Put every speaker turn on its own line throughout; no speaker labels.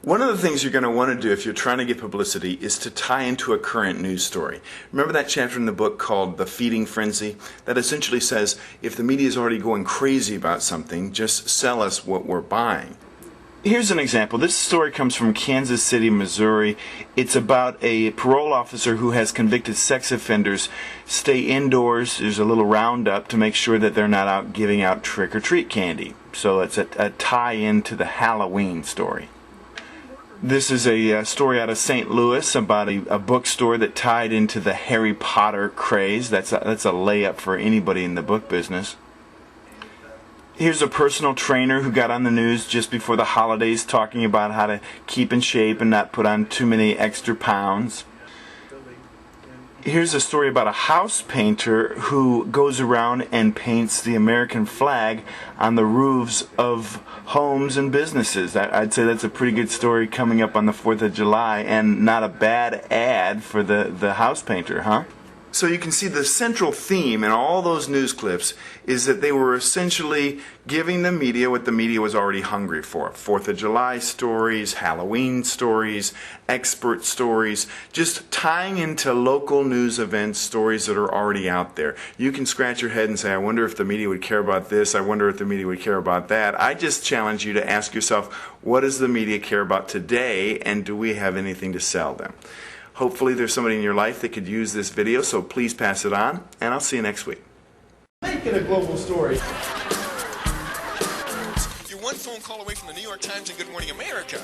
One of the things you're going to want to do if you're trying to get publicity is to tie into a current news story. Remember that chapter in the book called The Feeding Frenzy? That essentially says if the media is already going crazy about something, just sell us what we're buying. Here's an example. This story comes from Kansas City, Missouri. It's about a parole officer who has convicted sex offenders stay indoors. There's a little roundup to make sure that they're not out giving out trick-or-treat candy. So it's a tie-in to the Halloween story. This is a story out of St. Louis about a bookstore that tied into the Harry Potter craze. That's a layup for anybody in the book business. Here's a personal trainer who got on the news just before the holidays talking about how to keep in shape and not put on too many extra pounds. Here's a story about a house painter who goes around and paints the American flag on the roofs of homes and businesses. I'd say that's a pretty good story coming up on the 4th of July, and not a bad ad for the house painter, huh? So you can see the central theme in all those news clips is that they were essentially giving the media what the media was already hungry for. 4th of July stories, Halloween stories, expert stories, just tying into local news events, stories that are already out there. You can scratch your head and say, I wonder if the media would care about this, I wonder if the media would care about that. I just challenge you to ask yourself, what does the media care about today, and do we have anything to sell them? Hopefully there's somebody in your life that could use this video, so please pass it on, and I'll see you next week.
Make it a global story.
You're one phone call away from the New York Times and Good Morning America.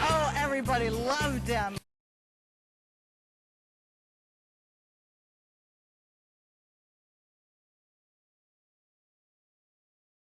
Oh, everybody loved him.